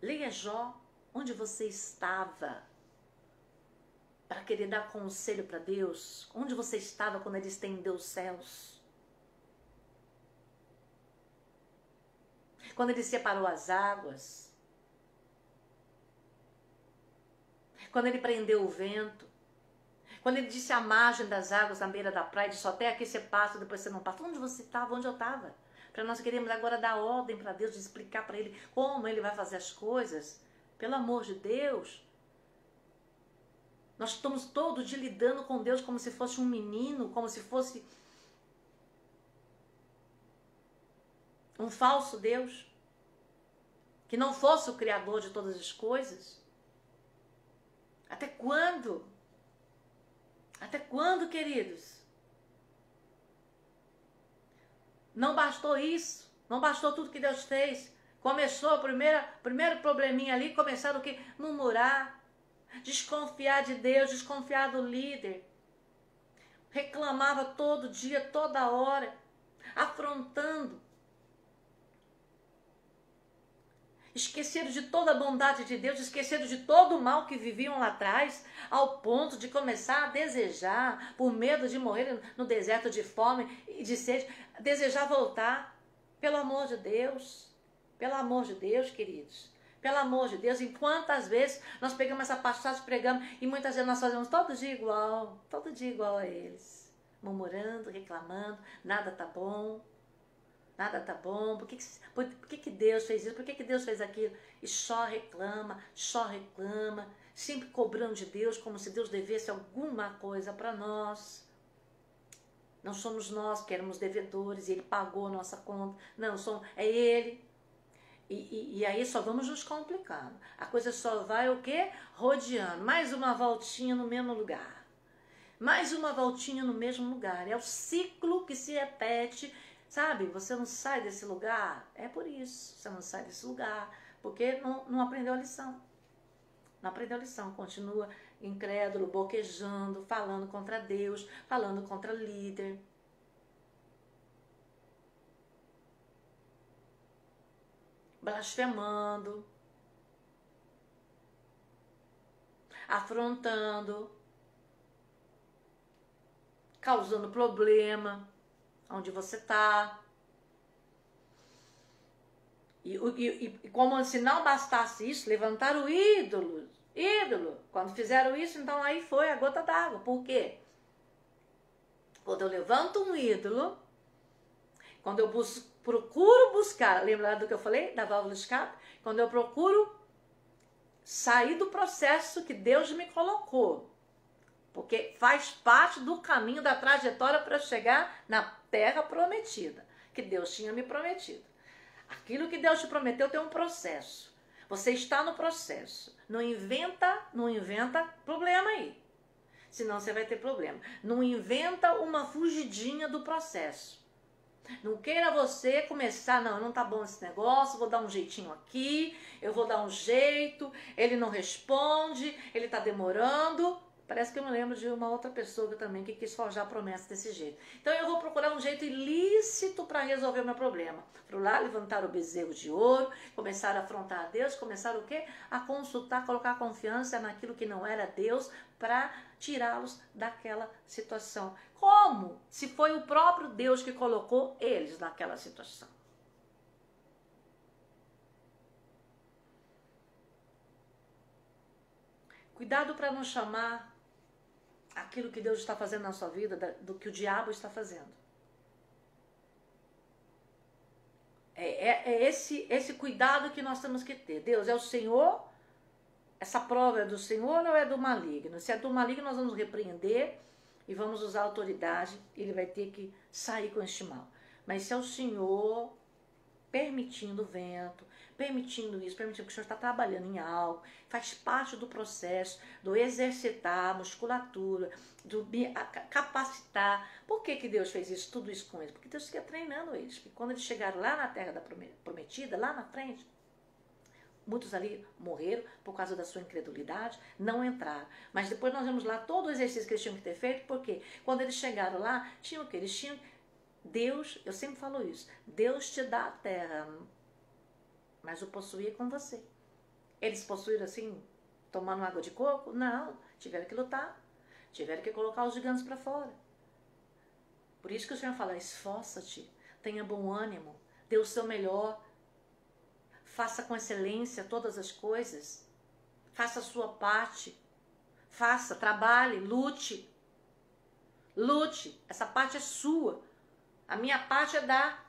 Leia Jó, onde você estava para querer dar conselho para Deus? Onde você estava quando ele estendeu os céus? Quando ele separou as águas? Quando ele prendeu o vento? Quando ele disse à margem das águas, na beira da praia, disse, até aqui você passa, depois você não passa. Onde você estava? Onde eu estava? Para nós queremos agora dar ordem para Deus, de explicar para ele como ele vai fazer as coisas. Pelo amor de Deus. Nós estamos todo dia lidando com Deus como se fosse um menino, como se fosse um falso Deus, que não fosse o Criador de todas as coisas. Até quando? Até quando, queridos? Não bastou isso, não bastou tudo que Deus fez. Começou o primeiro probleminha ali, começaram o quê? Murmurar, desconfiar de Deus, desconfiar do líder. Reclamava todo dia, toda hora, afrontando. Esqueceram de toda a bondade de Deus, esqueceram de todo o mal que viviam lá atrás, ao ponto de começar a desejar, por medo de morrer no deserto de fome e de sede, desejar voltar. Pelo amor de Deus, queridos, pelo amor de Deus, em quantas vezes nós pegamos essa passagem, pregamos, e muitas vezes nós fazemos todo dia igual a eles, murmurando, reclamando, nada tá bom. Nada tá bom, por que Deus fez isso, por que Deus fez aquilo? E só reclama, sempre cobrando de Deus como se Deus devesse alguma coisa para nós. Não somos nós que éramos devedores e Ele pagou a nossa conta, não, é Ele. E aí só vamos nos complicando. A coisa só vai o quê? Rodeando, mais uma voltinha no mesmo lugar. Mais uma voltinha no mesmo lugar. É o ciclo que se repete. Sabe, você não sai desse lugar, é por isso, você não sai desse lugar, porque não aprendeu a lição. Não aprendeu a lição, continua incrédulo, boquejando, falando contra Deus, falando contra líder. Blasfemando, afrontando, causando problema. Onde você está. E como se não bastasse isso, levantaram o ídolo. Quando fizeram isso, então aí foi a gota d'água. Por quê? Quando eu levanto um ídolo, quando eu procuro buscar, lembra do que eu falei, da válvula de escape? Quando eu procuro sair do processo que Deus me colocou. Porque faz parte do caminho, da trajetória para chegar na terra prometida, que Deus tinha me prometido. Aquilo que Deus te prometeu tem um processo. Você está no processo. Não inventa problema aí. Senão você vai ter problema. Não inventa uma fugidinha do processo. Não queira você começar, não tá bom esse negócio, vou dar um jeitinho aqui, eu vou dar um jeito, ele não responde, ele tá demorando. Parece que eu me lembro de uma outra pessoa também que quis forjar promessa desse jeito. Então eu vou procurar um jeito ilícito para resolver o meu problema. Para lá levantar o bezerro de ouro, começar a afrontar a Deus, começar o quê? A consultar, colocar confiança naquilo que não era Deus para tirá-los daquela situação. Como? Se foi o próprio Deus que colocou eles naquela situação. Cuidado para não chamar aquilo que Deus está fazendo na sua vida do que o diabo está fazendo. É esse cuidado que nós temos que ter. Deus é o Senhor, essa prova é do Senhor ou é do maligno? Se é do maligno, nós vamos repreender e vamos usar a autoridade, ele vai ter que sair com este mal. Mas se é o Senhor permitindo o vento, permitindo isso, permitindo que o Senhor está trabalhando em algo, faz parte do processo do exercitar a musculatura, do capacitar. Por que Deus fez isso, tudo isso com eles? Porque Deus fica treinando eles. Porque quando eles chegaram lá na terra da prometida, lá na frente, Muitos ali morreram por causa da sua incredulidade, não entraram. Mas depois nós vemos lá todo o exercício que eles tinham que ter feito, porque quando eles chegaram lá, tinham o que? Eles tinham... Deus, eu sempre falo isso, Deus te dá a terra, mas o possuir é com você. Eles possuíram assim, tomando água de coco? Não, tiveram que lutar, tiveram que colocar os gigantes para fora. Por isso que o Senhor fala, esforça-te, tenha bom ânimo, dê o seu melhor, faça com excelência todas as coisas, faça a sua parte, faça, trabalhe, lute, essa parte é sua, a minha parte é dar.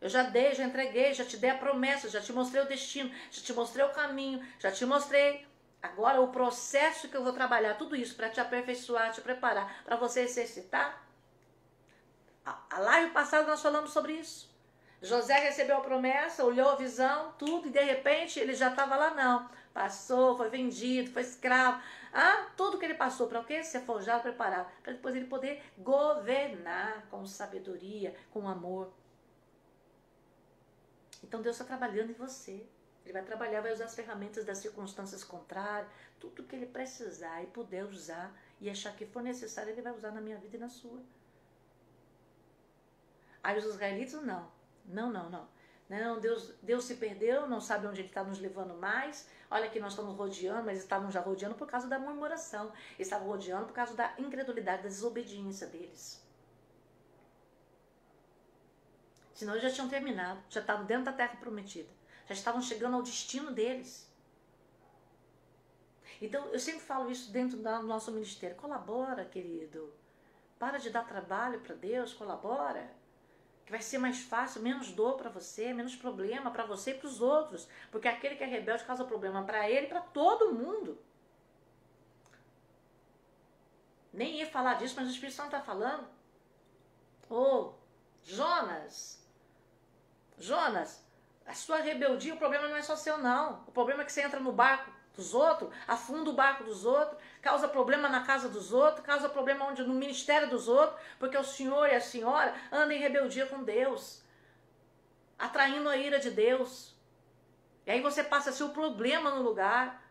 Eu já dei, já entreguei, já te dei a promessa, já te mostrei o destino, já te mostrei o caminho, já te mostrei. Agora o processo que eu vou trabalhar, tudo isso para te aperfeiçoar, te preparar, para você exercitar. A live passada nós falamos sobre isso. José recebeu a promessa, olhou a visão, tudo, e de repente ele já estava lá não. Passou, foi vendido, foi escravo. Tudo que ele passou para o quê? Ser forjado, preparado, para depois ele poder governar com sabedoria, com amor. Então Deus está trabalhando em você. Ele vai trabalhar, vai usar as ferramentas das circunstâncias contrárias, tudo que ele precisar e puder usar e achar que for necessário, ele vai usar na minha vida e na sua. Aí os israelitas, não, Deus se perdeu, não sabe onde ele está nos levando mais. Olha que nós estamos rodeando, mas eles estavam já rodeando por causa da murmuração. Eles estavam rodeando por causa da incredulidade, da desobediência deles. Senão eles já tinham terminado, já estavam dentro da terra prometida. Já estavam chegando ao destino deles. Então, eu sempre falo isso dentro do nosso ministério. Colabora, querido. Para de dar trabalho para Deus, colabora. Que vai ser mais fácil, menos dor para você, menos problema para você e para os outros. Porque aquele que é rebelde causa problema para ele e para todo mundo. Nem ia falar disso, mas o Espírito Santo está falando. Jonas, a sua rebeldia, o problema não é só seu não. O problema é que você entra no barco dos outros, afunda o barco dos outros, causa problema na casa dos outros, causa problema no ministério dos outros, porque o senhor e a senhora andam em rebeldia com Deus, atraindo a ira de Deus. E aí você passa a ser o problema no lugar.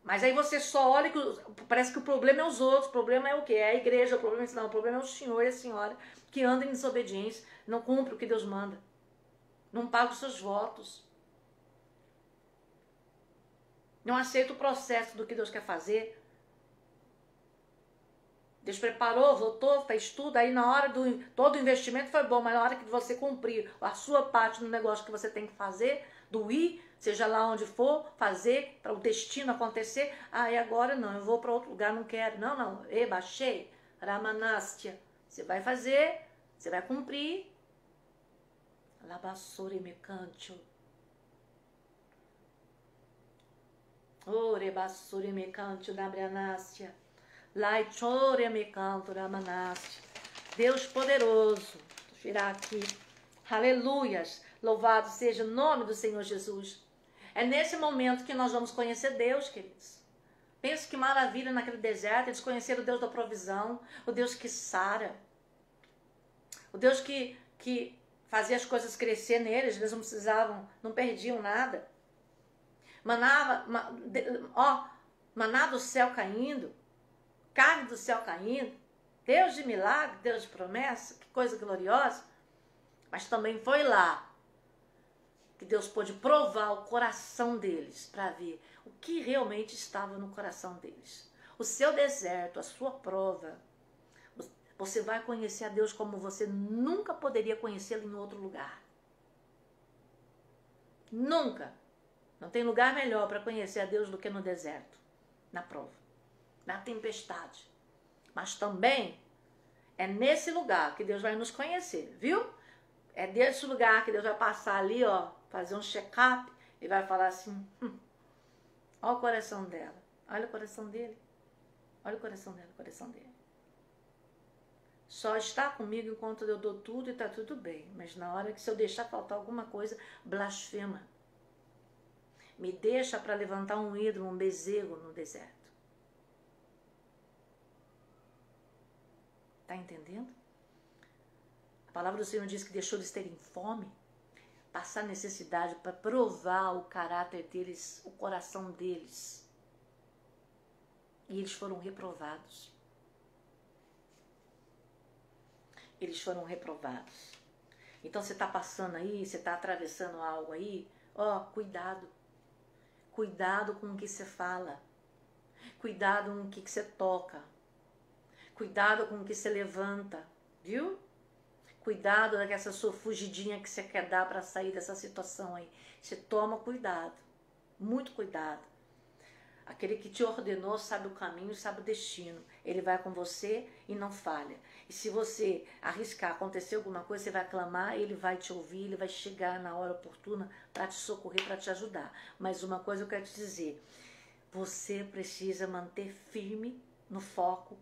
Mas aí você só olha que parece que o problema é os outros, o problema é o quê? É a igreja, o problema é o senhor e a senhora que andam em desobediência, não cumpre o que Deus manda, não paga os seus votos, não aceita o processo do que Deus quer fazer. Deus preparou, votou, fez tudo, aí na hora todo o investimento foi bom, mas na hora que você cumprir a sua parte no negócio que você tem que fazer, do ir, seja lá onde for, fazer, para o destino acontecer, e agora não, eu vou para outro lugar, não quero, não, baixei, Ramanastia, você vai fazer, você vai cumprir, Labassore mecantio, Rebassore mecantio, Nabrianastia, Laichore mecanto, Ramanastia, Deus poderoso, vou tirar aqui, aleluias, louvado seja o nome do Senhor Jesus. É nesse momento que nós vamos conhecer Deus, queridos. Pensa que maravilha naquele deserto, eles conheceram o Deus da provisão, o Deus que sara, o Deus que fazia as coisas crescer neles, eles não precisavam, não perdiam nada. Maná do céu caindo, carne do céu caindo, Deus de milagre, Deus de promessa, que coisa gloriosa. Mas também foi lá que Deus pôde provar o coração deles para ver o que realmente estava no coração deles. O seu deserto, a sua prova, você vai conhecer a Deus como você nunca poderia conhecê-lo em outro lugar. Nunca. Não tem lugar melhor para conhecer a Deus do que no deserto, na prova, na tempestade. Mas também é nesse lugar que Deus vai nos conhecer, viu? É desse lugar que Deus vai passar ali, fazer um check-up e vai falar assim, olha o coração dela, olha o coração dele, olha o coração dela, o coração dele. Só está comigo enquanto eu dou tudo e está tudo bem, mas na hora que se eu deixar faltar alguma coisa, blasfema. Me deixa para levantar um ídolo, um bezerro no deserto. Está entendendo? A palavra do Senhor diz que deixou eles terem fome. A passar necessidade, para provar o caráter deles, o coração deles. E eles foram reprovados. Eles foram reprovados. Então você está passando aí, você está atravessando algo aí, ó, cuidado. Cuidado com o que você fala. Cuidado com o que você toca. Cuidado com o que você levanta, viu? Cuidado com essa sua fugidinha que você quer dar para sair dessa situação aí. Você toma cuidado, muito cuidado. Aquele que te ordenou sabe o caminho, sabe o destino. Ele vai com você e não falha. E se você arriscar acontecer alguma coisa, você vai clamar, ele vai te ouvir, ele vai chegar na hora oportuna para te socorrer, para te ajudar. Mas uma coisa eu quero te dizer, você precisa manter firme no foco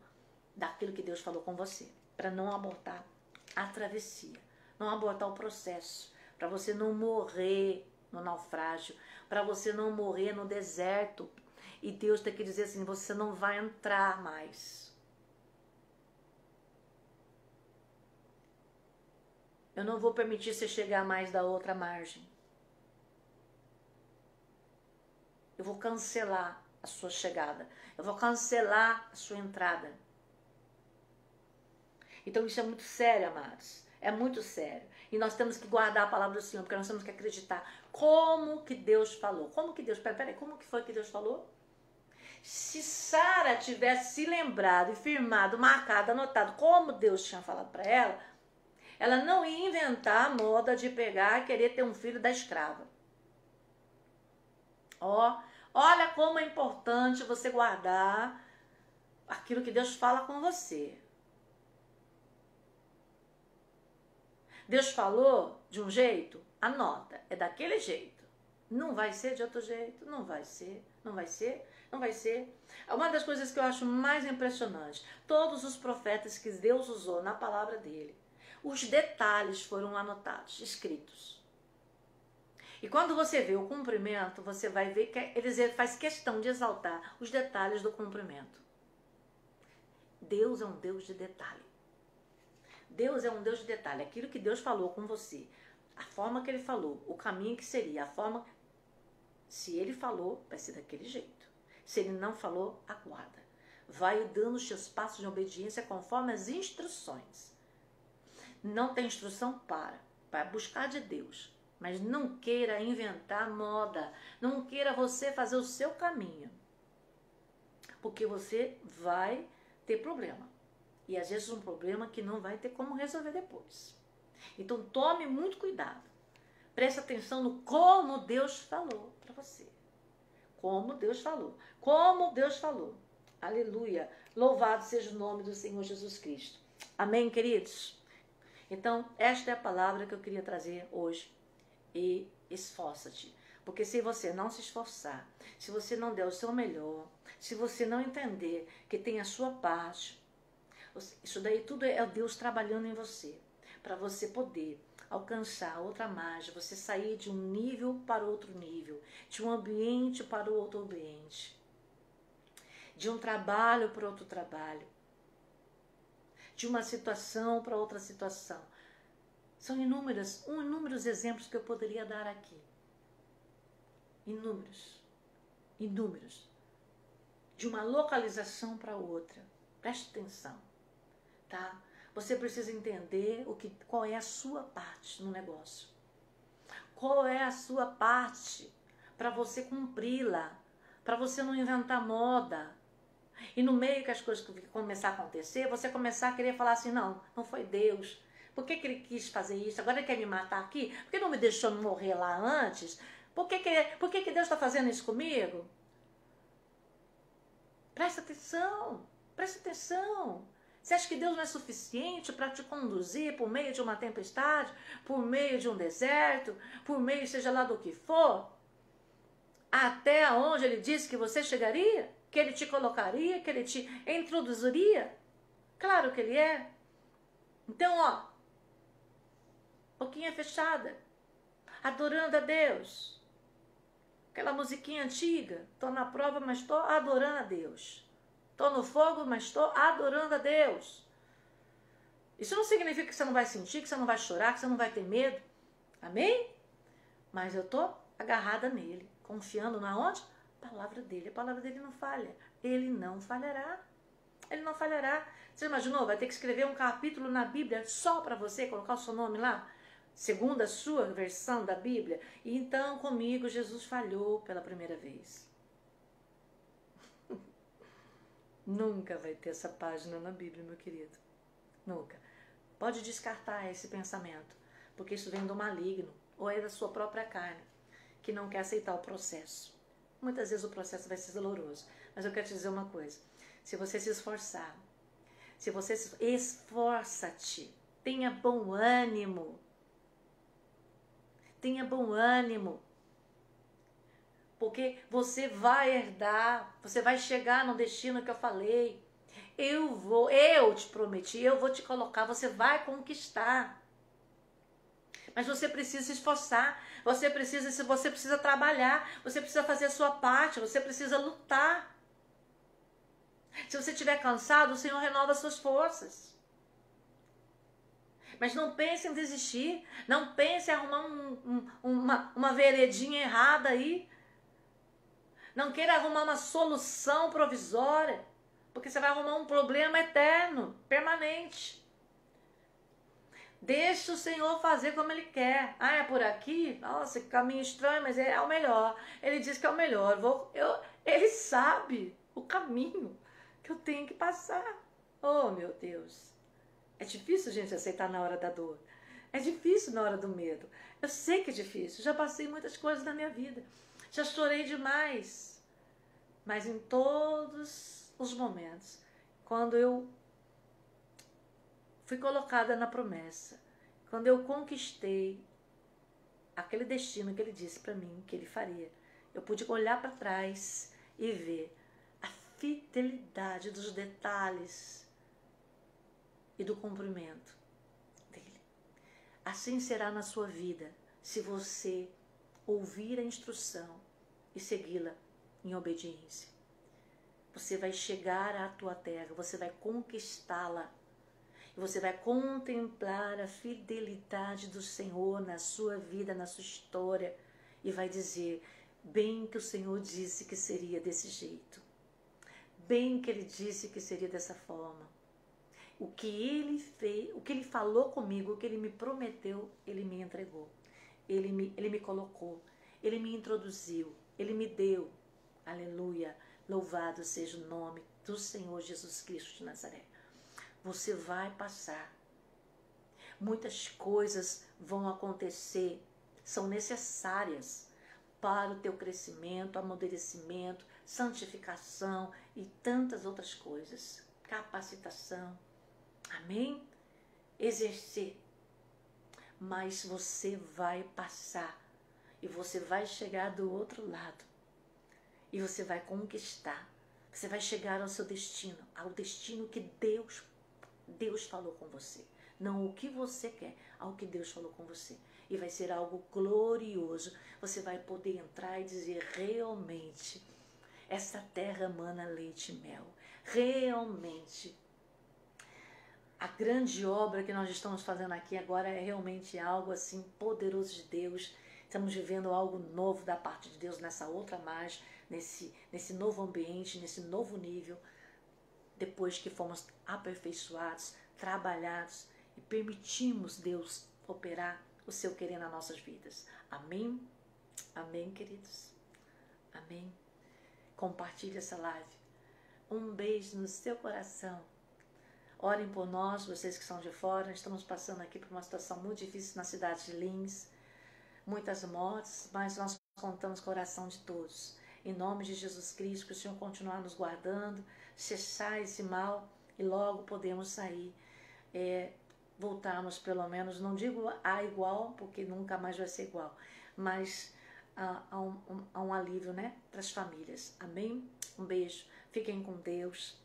daquilo que Deus falou com você, para não abortar a travessia, não abortar o processo, para você não morrer no naufrágio, para você não morrer no deserto. E Deus tem que dizer assim, você não vai entrar mais. Eu não vou permitir você chegar mais da outra margem. Eu vou cancelar a sua chegada. Eu vou cancelar a sua entrada. Então isso é muito sério, amados. É muito sério. E nós temos que guardar a palavra do Senhor, porque nós temos que acreditar. Como que Deus falou? Como que Deus... Peraí, como que foi que Deus falou? Se Sara tivesse se lembrado e firmado, marcado, anotado como Deus tinha falado para ela não ia inventar a moda de pegar e querer ter um filho da escrava. Ó, olha como é importante você guardar aquilo que Deus fala com você. Deus falou de um jeito, anota, é daquele jeito. Não vai ser de outro jeito, não vai ser, não vai ser, não vai ser. Uma das coisas que eu acho mais impressionante, todos os profetas que Deus usou na palavra dele, os detalhes foram anotados, escritos. E quando você vê o cumprimento, você vai ver que ele faz questão de exaltar os detalhes do cumprimento. Deus é um Deus de detalhe. Deus é um Deus de detalhe. Aquilo que Deus falou com você, a forma que ele falou, o caminho que seria, a forma... Se ele falou, vai ser daquele jeito. Se ele não falou, aguarda. Vai dando os seus passos de obediência conforme as instruções. Não tem instrução, para buscar de Deus. Mas não queira inventar moda. Não queira você fazer o seu caminho. Porque você vai ter problema. E às vezes um problema que não vai ter como resolver depois. Então tome muito cuidado. Preste atenção no como Deus falou para você. Como Deus falou. Como Deus falou. Aleluia. Louvado seja o nome do Senhor Jesus Cristo. Amém, queridos? Então, esta é a palavra que eu queria trazer hoje. E esforça-te. Porque se você não se esforçar, se você não der o seu melhor, se você não entender que tem a sua parte, isso daí tudo é Deus trabalhando em você. Para você poder alcançar outra margem, você sair de um nível para outro nível, de um ambiente para o outro ambiente, de um trabalho para outro trabalho, de uma situação para outra situação. São inúmeros exemplos que eu poderia dar aqui. Inúmeros. De uma localização para outra. Preste atenção, tá? Você precisa entender qual é a sua parte no negócio. Qual é a sua parte para você cumpri-la, para você não inventar moda. E no meio que as coisas começar a acontecer, você começar a querer falar assim, não foi Deus. Por que ele quis fazer isso? Agora ele quer me matar aqui? Por que não me deixou morrer lá antes? Por que Deus está fazendo isso comigo? Presta atenção, presta atenção. Você acha que Deus não é suficiente para te conduzir por meio de uma tempestade, por meio de um deserto, por meio seja lá do que for? Até onde ele disse que você chegaria? Que ele te colocaria? Que ele te introduziria? Claro que ele é. Então, ó, boquinha fechada, adorando a Deus. Aquela musiquinha antiga, tô na prova, mas tô adorando a Deus. Tô no fogo, mas tô adorando a Deus. Isso não significa que você não vai sentir, que você não vai chorar, que você não vai ter medo. Amém? Mas eu estou agarrada nele, confiando na onde? Palavra dele. A palavra dele não falha. Ele não falhará. Ele não falhará. Você imaginou? Vai ter que escrever um capítulo na Bíblia só para você, colocar o seu nome lá? Segundo a sua versão da Bíblia. E então, comigo, Jesus falhou pela primeira vez. Nunca vai ter essa página na Bíblia, meu querido. Nunca. Pode descartar esse pensamento, porque isso vem do maligno, ou é da sua própria carne, que não quer aceitar o processo. Muitas vezes o processo vai ser doloroso, mas eu quero te dizer uma coisa. Se você se esforçar, se você se esforça-te, tenha bom ânimo. Tenha bom ânimo. Porque você vai herdar, você vai chegar no destino que eu falei. Eu te prometi, eu vou te colocar, você vai conquistar. Mas você precisa se esforçar, você precisa trabalhar, você precisa fazer a sua parte, você precisa lutar. Se você estiver cansado, o Senhor renova as suas forças. Mas não pense em desistir, não pense em arrumar uma veredinha errada aí. Não queira arrumar uma solução provisória, porque você vai arrumar um problema eterno, permanente. Deixa o Senhor fazer como Ele quer. Ah, é por aqui? Nossa, que caminho estranho, mas é o melhor. Ele diz que é o melhor. Ele sabe o caminho que eu tenho que passar. Oh, meu Deus. É difícil, gente, aceitar na hora da dor. É difícil na hora do medo. Eu sei que é difícil. Já passei muitas coisas na minha vida. Já chorei demais. Mas em todos os momentos, quando eu fui colocada na promessa, quando eu conquistei aquele destino que Ele disse para mim que Ele faria, eu pude olhar para trás e ver a fidelidade dos detalhes e do cumprimento dele. Assim será na sua vida, se você ouvir a instrução e segui-la em obediência. Você vai chegar à tua terra, você vai conquistá-la. E você vai contemplar a fidelidade do Senhor na sua vida, na sua história. E vai dizer, bem que o Senhor disse que seria desse jeito. Bem que Ele disse que seria dessa forma. O que Ele fez, o que Ele falou comigo, o que Ele me prometeu, Ele me entregou. Ele me colocou, Ele me introduziu, Ele me deu. Aleluia, louvado seja o nome do Senhor Jesus Cristo de Nazaré. Você vai passar. Muitas coisas vão acontecer, são necessárias para o teu crescimento, amadurecimento, santificação e tantas outras coisas. Capacitação. Amém? Exercer. Mas você vai passar e você vai chegar do outro lado. E você vai conquistar. Você vai chegar ao seu destino, ao destino que Deus falou com você. Não o que você quer, ao que Deus falou com você. E vai ser algo glorioso. Você vai poder entrar e dizer, realmente, essa terra mana leite e mel. Realmente, a grande obra que nós estamos fazendo aqui agora é realmente algo assim poderoso de Deus. Estamos vivendo algo novo da parte de Deus nessa outra margem, nesse novo ambiente, nesse novo nível. Depois que fomos aperfeiçoados, trabalhados e permitimos Deus operar o seu querer nas nossas vidas. Amém? Amém, queridos? Amém? Compartilhe essa live. Um beijo no seu coração. Orem por nós, vocês que são de fora. Estamos passando aqui por uma situação muito difícil na cidade de Lins. Muitas mortes, mas nós contamos com a oração de todos. Em nome de Jesus Cristo, que o Senhor continuar nos guardando, cessar esse mal e logo podemos sair, voltarmos pelo menos, não digo a igual, porque nunca mais vai ser igual, mas a um alívio, né, para as famílias. Amém? Um beijo, fiquem com Deus,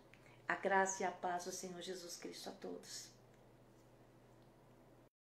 a graça e a paz do Senhor Jesus Cristo a todos.